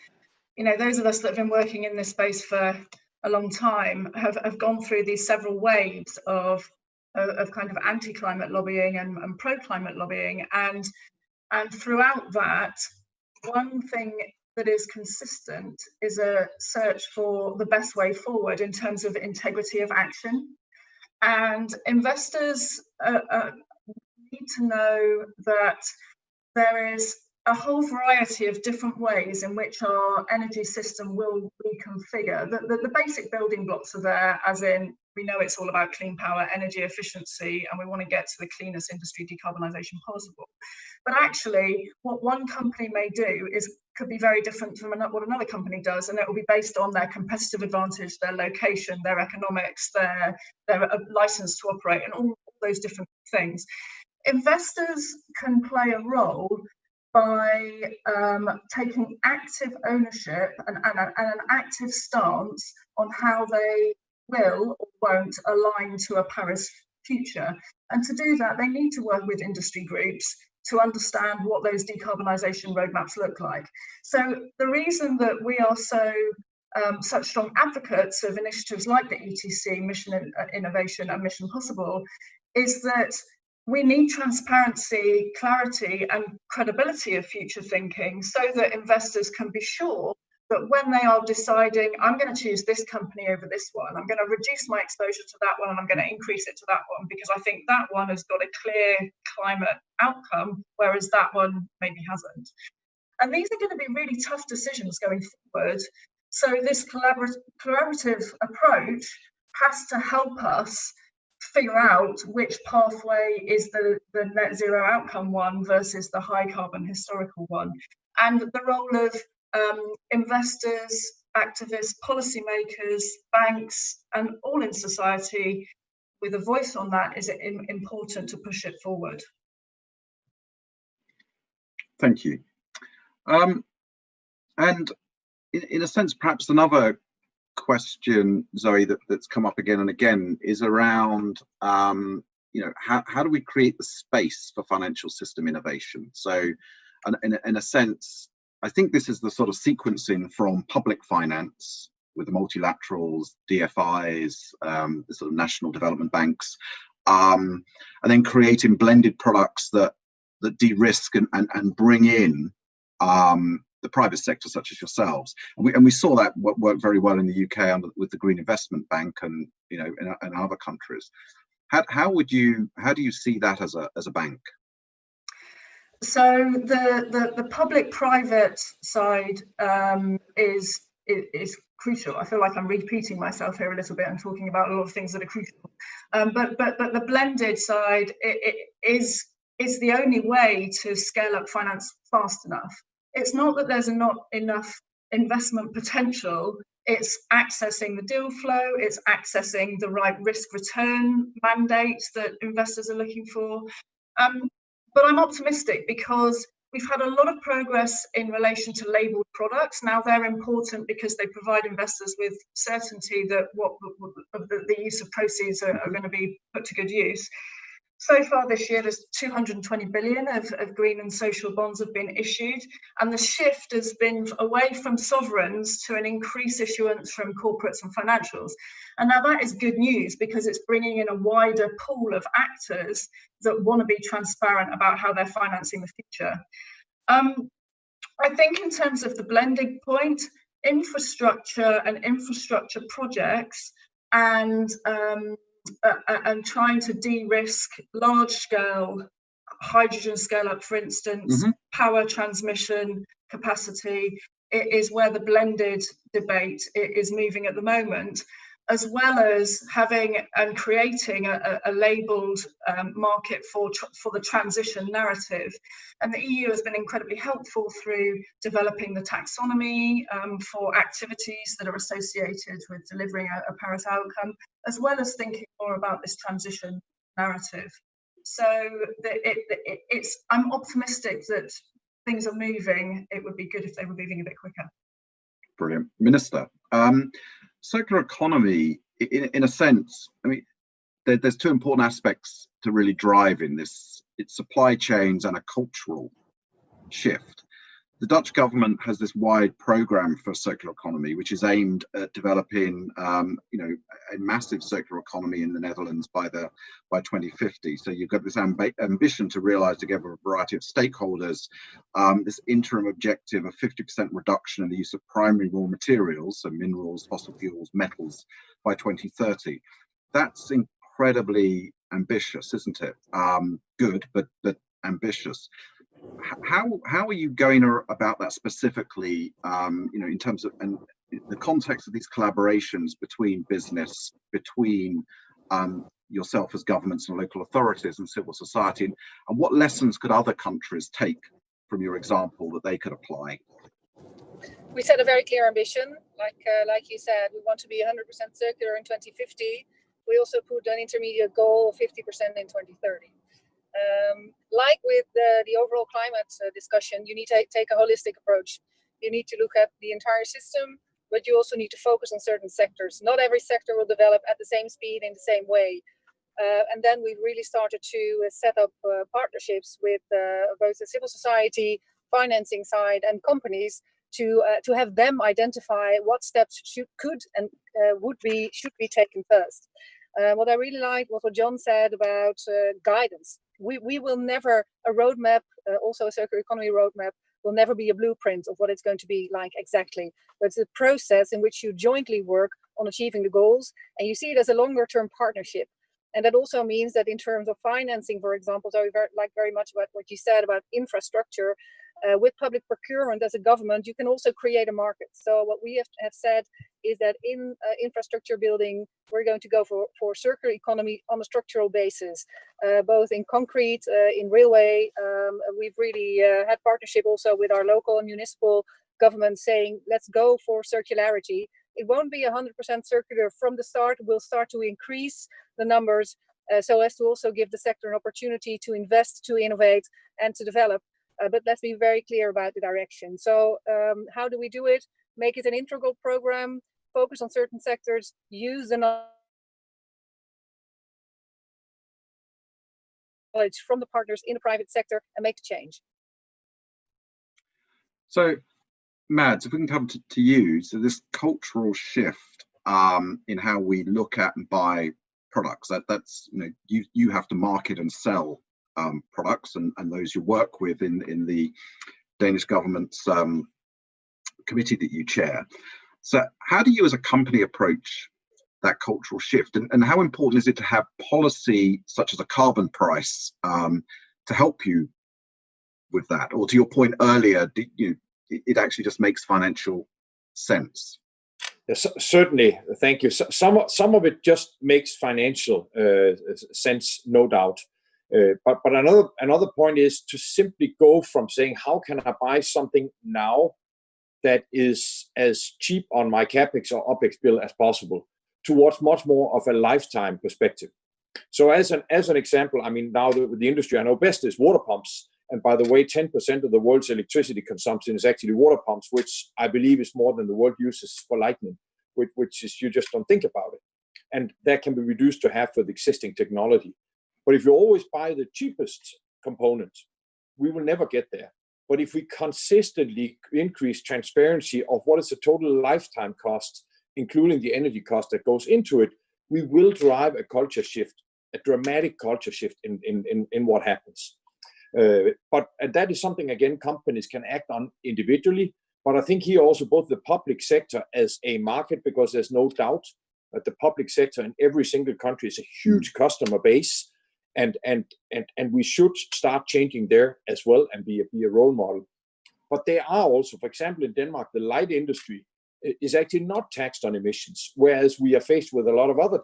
you know, those of us that have been working in this space for a long time have gone through these several waves of kind of anti-climate lobbying and pro-climate lobbying, and throughout that, one thing that is consistent is a search for the best way forward in terms of integrity of action. And investors need to know that there is a whole variety of different ways in which our energy system will reconfigure. The basic building blocks are there, as in, we know it's all about clean power, energy efficiency, and we want to get to the cleanest industry decarbonisation possible. But actually, what one company may do could be very different from what another company does, and it will be based on their competitive advantage, their location, their economics, their license to operate, and all those different things. Investors can play a role by taking active ownership and an active stance on how they will or won't align to a Paris future. And to do that, they need to work with industry groups to understand what those decarbonisation roadmaps look like. So the reason that we are such strong advocates of initiatives like the ETC, Mission Innovation and Mission Possible, is that we need transparency, clarity and credibility of future thinking, so that investors can be sure that when they are deciding, I'm going to choose this company over this one, I'm going to reduce my exposure to that one and I'm going to increase it to that one, because I think that one has got a clear climate outcome, whereas that one maybe hasn't. And these are going to be really tough decisions going forward. So this collaborative approach has to help us figure out which pathway is the net zero outcome one versus the high carbon historical one. And the role of investors, activists, policymakers, banks, and all in society with a voice on that is important to push it forward. Thank you. And in a sense, perhaps another question, Zoe, that's come up again and again is around, you know, how do we create the space for financial system innovation? So in a sense, I think this is the sort of sequencing from public finance with the multilaterals, DFIs, the sort of national development banks, and then creating blended products that de-risk and bring in the private sector, such as yourselves, and we saw that work very well in the UK with the Green Investment Bank, and you know, in other countries. How do you see that as a bank? So the public-private side is crucial. I feel like I'm repeating myself here a little bit and talking about a lot of things that are crucial. But the blended side is the only way to scale up finance fast enough. It's not that there's not enough investment potential, it's accessing the deal flow, it's accessing the right risk return mandates that investors are looking for. But I'm optimistic, because We've had a lot of progress in relation to labelled products. Now they're important because they provide investors with certainty that the use of proceeds are going to be put to good use. So far this year, there's 220 billion of green and social bonds have been issued, and the shift has been away from sovereigns to an increased issuance from corporates and financials. And now that is good news because it's bringing in a wider pool of actors that want to be transparent about how they're financing the future. I think in terms of the blending point, infrastructure and infrastructure projects and trying to de-risk large-scale hydrogen scale-up, for instance, power transmission capacity, it is where the blended debate is moving at the moment, as well as having and creating a labelled market for the transition narrative. And the EU has been incredibly helpful through developing the taxonomy for activities that are associated with delivering a Paris outcome, as well as thinking more about this transition narrative. So I'm optimistic that things are moving. It would be good if they were moving a bit quicker. Brilliant. Minister, circular economy, in a sense, I mean, there's two important aspects to really drive in this. It's supply chains and a cultural shift. The Dutch government has this wide program for circular economy, which is aimed at developing, a massive circular economy in the Netherlands by 2050. So you've got this ambition to realise together a variety of stakeholders this interim objective of 50% reduction in the use of primary raw materials, so minerals, fossil fuels, metals, by 2030. That's incredibly ambitious, isn't it? Good, but ambitious. How are you going about that specifically, in terms of and the context of these collaborations between business, between yourself as governments and local authorities and civil society, and what lessons could other countries take from your example that they could apply? We set a very clear ambition, like you said, we want to be 100% circular in 2050. We also put an intermediate goal of 50% in 2030. Like with the overall climate discussion, you need to take a holistic approach. You need to look at the entire system, but you also need to focus on certain sectors. Not every sector will develop at the same speed in the same way. And then we really started to set up partnerships with both the civil society, financing side, and companies to have them identify what steps should be taken first. What I really liked was what John said about guidance. We will never, a roadmap, also a circular economy roadmap, will never be a blueprint of what it's going to be like exactly. But it's a process in which you jointly work on achieving the goals, and you see it as a longer term partnership. And that also means that in terms of financing, for example, so I like very much about what you said about infrastructure. With public procurement as a government, you can also create a market. So what we have said is that in infrastructure building, we're going to go for circular economy on a structural basis, both in concrete, in railway. We've really had partnership also with our local and municipal governments saying, let's go for circularity. It won't be 100% circular from the start. We'll start to increase the numbers so as to also give the sector an opportunity to invest, to innovate, and to develop. But let's be very clear about the direction. So how do we do it? Make it an integral program, focus on certain sectors, use the knowledge from the partners in the private sector and make the change. So, Mads, if we can come to you, so this cultural shift in how we look at and buy products, that's, you have to market and sell products and those you work with in the Danish government's committee that you chair. So how do you as a company approach that cultural shift, and how important is it to have policy such as a carbon price to help you with that? Or to your point earlier, it actually just makes financial sense? Yes, certainly, thank you. Some of it just makes financial sense, no doubt. But another point is to simply go from saying, how can I buy something now that is as cheap on my CapEx or OpEx bill as possible, towards much more of a lifetime perspective. So as an example, I mean, now the industry I know best is water pumps, And by the way, 10% of the world's electricity consumption is actually water pumps, which I believe is more than the world uses for lightning, which is, you just don't think about it. And that can be reduced to half with existing technology. But if you always buy the cheapest components, we will never get there. But if we consistently increase transparency of what is the total lifetime cost, including the energy cost that goes into it, we will drive a culture shift, a dramatic culture shift in what happens. But that is something, again, companies can act on individually. But I think here also both the public sector as a market, because there's no doubt that the public sector in every single country is a huge customer base. And we should start changing there as well and be a role model. But there are also, for example, in Denmark, the light industry is actually not taxed on emissions, whereas we are faced with a lot of other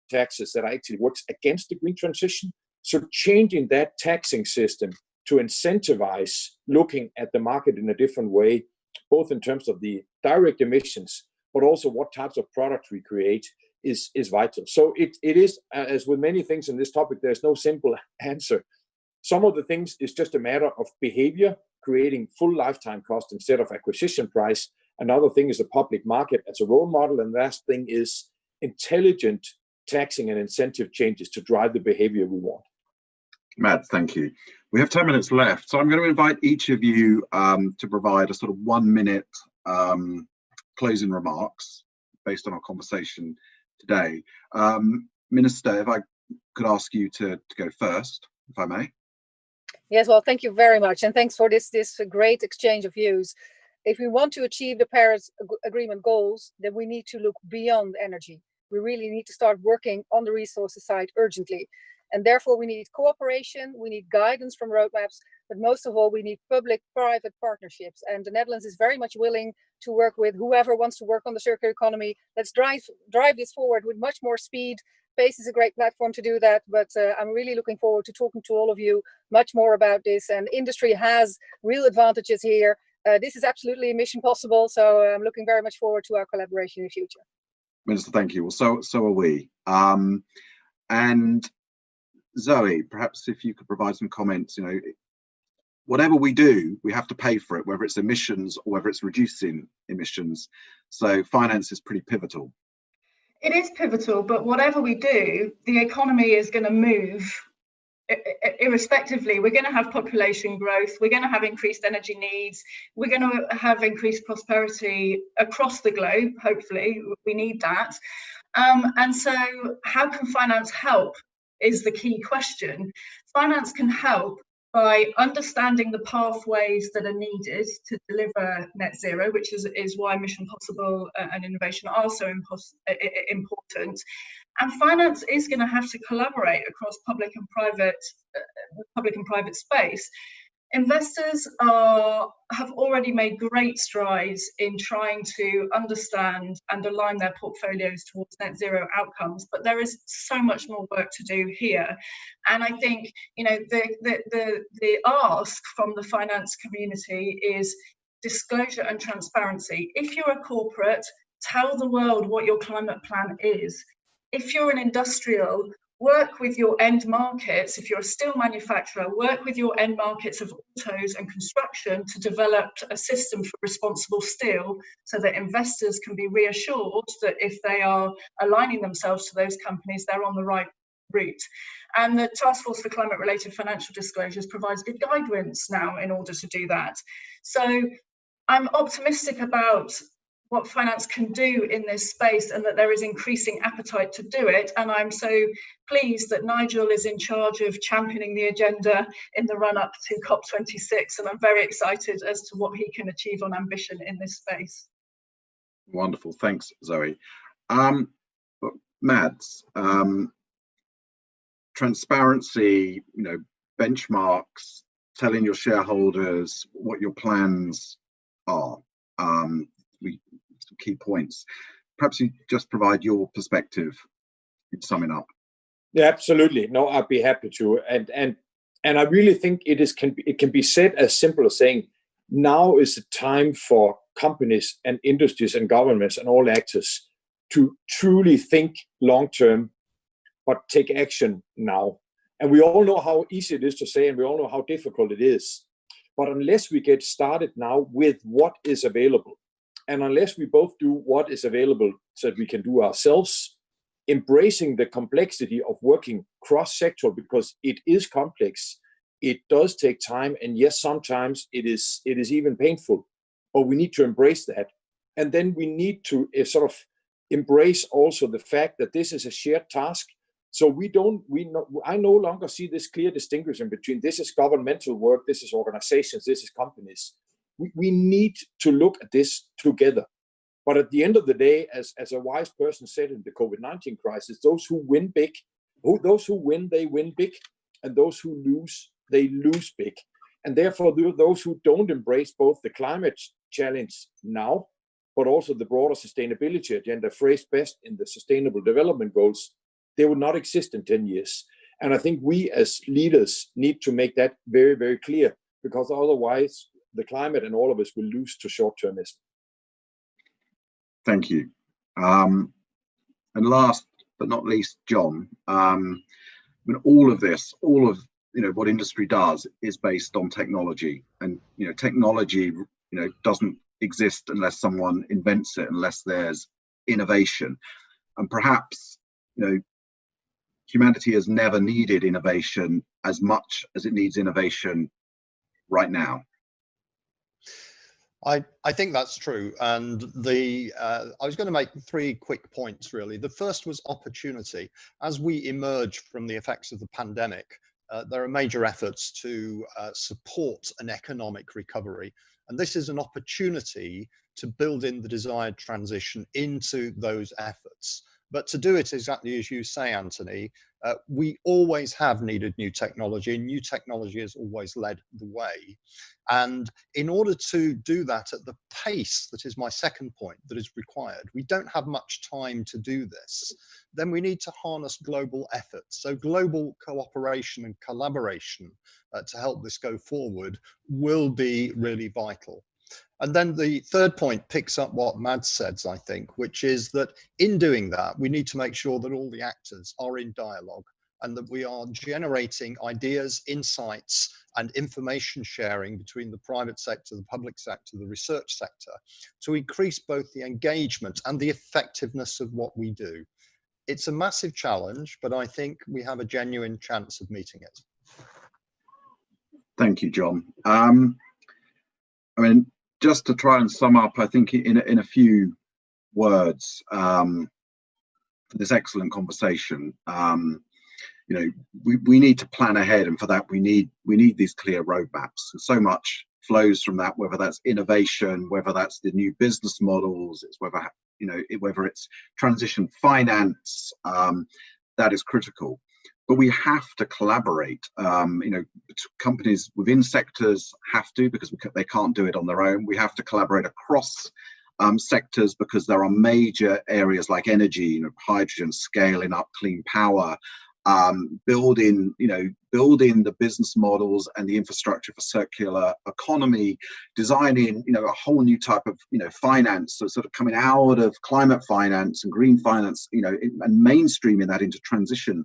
taxes that actually works against the green transition. So changing that taxing system to incentivize looking at the market in a different way, both in terms of the direct emissions, but also what types of products we create, is vital. So it is, as with many things in this topic, there's no simple answer. Some of the things is just a matter of behavior, creating full lifetime cost instead of acquisition price. Another thing is the public market as a role model. And last thing is intelligent taxing and incentive changes to drive the behavior we want. Mads, thank you. We have 10 minutes left. So I'm going to invite each of you to provide a sort of 1 minute closing remarks based on our conversation today. Minister, if I could ask you to go first, if I may. Yes, well, thank you very much. And thanks for this great exchange of views. If we want to achieve the Paris Agreement goals, then we need to look beyond energy. We really need to start working on the resources side urgently. And therefore, we need cooperation, we need guidance from roadmaps, but most of all, we need public-private partnerships. And the Netherlands is very much willing to work with whoever wants to work on the circular economy. Let's drive this forward with much more speed. PACE is a great platform to do that, but I'm really looking forward to talking to all of you much more about this. And industry has real advantages here. This is absolutely a mission possible, so I'm looking very much forward to our collaboration in the future. Minister, thank you. Well, so are we. And Zoe, perhaps if you could provide some comments. You know, whatever we do, we have to pay for it, whether it's emissions or whether it's reducing emissions. So finance is pretty pivotal. It is pivotal, but whatever we do, the economy is going to move irrespectively. We're going to have population growth, we're going to have increased energy needs, we're going to have increased prosperity across the globe. Hopefully, we need that. And so how can finance help is the key question. Finance can help by understanding the pathways that are needed to deliver net zero, which is why Mission Possible and innovation are so important. And finance is going to have to collaborate across public and private space. Investors have already made great strides in trying to understand and align their portfolios towards net zero outcomes, but there is so much more work to do here. And I think, you know, the ask from the finance community is disclosure and transparency. If you're a corporate, tell the world what your climate plan is. If you're an industrial, work with your end markets. If you're a steel manufacturer, work with your end markets of autos and construction to develop a system for responsible steel so that investors can be reassured that if they are aligning themselves to those companies, they're on the right route. And the Task Force for Climate-Related Financial Disclosures provides good guidance now in order to do that. So I'm optimistic about what finance can do in this space and that there is increasing appetite to do it. And I'm so pleased that Nigel is in charge of championing the agenda in the run-up to COP26. And I'm very excited as to what he can achieve on ambition in this space. Wonderful. Thanks, Zoe. Mads, transparency, you know, benchmarks, telling your shareholders what your plans are. Some key points. Perhaps you just provide your perspective in summing up. Yeah, absolutely. No, I'd be happy to. And I really think it can be said as simple as saying, now is the time for companies and industries and governments and all actors to truly think long term, but take action now. And we all know how easy it is to say, and we all know how difficult it is. But unless we get started now with what is available, and unless we both do what is available so that we can do ourselves, embracing the complexity of working cross-sectoral, because it is complex, it does take time, and yes, sometimes it is even painful, but we need to embrace that. And then we need to sort of embrace also the fact that this is a shared task. So I no longer see this clear distinction between this is governmental work, this is organizations, this is companies. We need to look at this together. But at the end of the day, as a wise person said in the COVID-19 crisis, those who win big, those who win, they win big, and those who lose, they lose big. And therefore, those who don't embrace both the climate challenge now, but also the broader sustainability agenda phrased best in the Sustainable Development Goals, they will not exist in 10 years. And I think we as leaders need to make that very, very clear, because otherwise the climate and all of us will lose to short-termism. Thank you. And last but not least, John, I mean, all of this, all of what industry does is based on technology, and technology doesn't exist unless someone invents it, unless there's innovation. And perhaps humanity has never needed innovation as much as it needs innovation right now. I think that's true, and I was going to make 3 quick points really. The first was opportunity. As we emerge from the effects of the pandemic, there are major efforts to support an economic recovery, and this is an opportunity to build in the desired transition into those efforts. But to do it exactly as you say, Anthony, we always have needed new technology, and new technology has always led the way. And in order to do that at the pace, that is my second point, that is required, we don't have much time to do this. Then we need to harness global efforts. So global cooperation and collaboration to help this go forward will be really vital. And then the third point picks up what Mads said, I think, which is that in doing that, we need to make sure that all the actors are in dialogue and that we are generating ideas, insights, and information sharing between the private sector, the public sector, the research sector, to increase both the engagement and the effectiveness of what we do. It's a massive challenge, but I think we have a genuine chance of meeting it. Thank you, John. I mean, just to try and sum up, I think in a few words, for this excellent conversation, we need to plan ahead, and for that we need these clear roadmaps. And so much flows from that, whether that's innovation, whether that's the new business models, it's whether it's transition finance, that is critical. But we have to collaborate. Companies within sectors have to, because they can't do it on their own. We have to collaborate across sectors, because there are major areas like energy, hydrogen, scaling up clean power, building the business models and the infrastructure for circular economy, designing a whole new type of finance, so sort of coming out of climate finance and green finance, and mainstreaming that into transition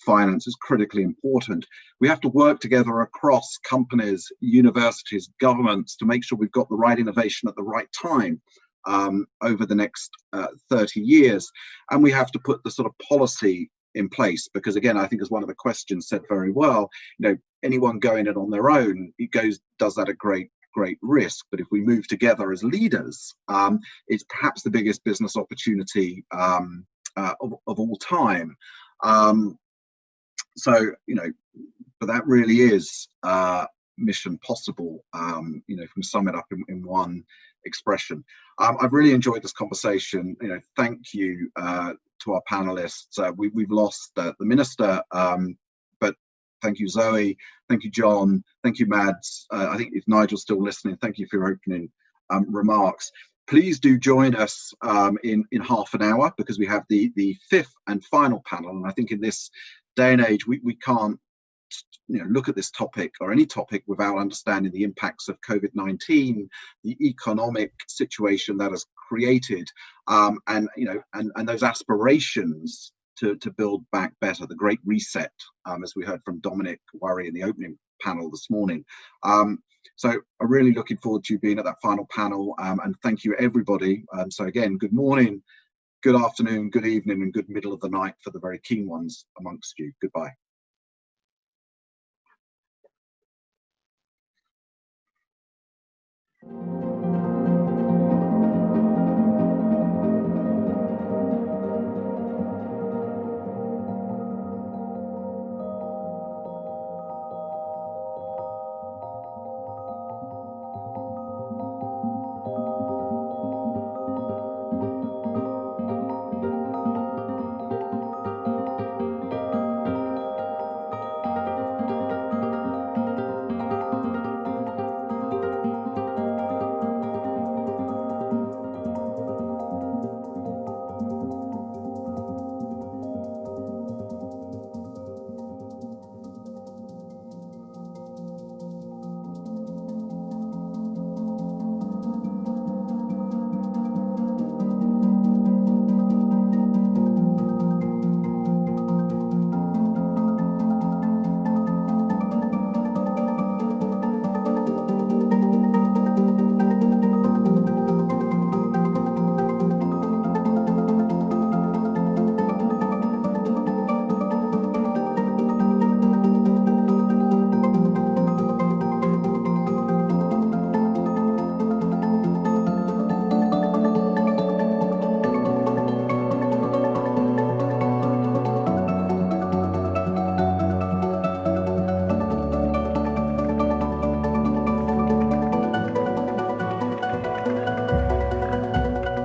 finance is critically important. We have to work together across companies, universities, governments to make sure we've got the right innovation at the right time over the next 30 years. And we have to put the sort of policy in place, because again, I think as one of the questions said very well, anyone going it on their own, does that at great risk. But if we move together as leaders, it's perhaps the biggest business opportunity of all time. So, but that really is mission possible, if we sum it up in one expression. I've really enjoyed this conversation. Thank you to our panelists. We've lost the minister, but thank you, Zoe. Thank you, John. Thank you, Mads. I think if Nigel's still listening, thank you for your opening remarks. Please do join us in half an hour, because we have the 5th and final panel. And I think in this day and age, we can't look at this topic or any topic without understanding the impacts of COVID-19, the economic situation that has created, and those aspirations to build back better, the great reset, as we heard from Dominic Worry in the opening panel this morning. So I'm really looking forward to you being at that final panel, and thank you everybody. So again, good morning, good afternoon, good evening, and good middle of the night for the very keen ones amongst you. Goodbye.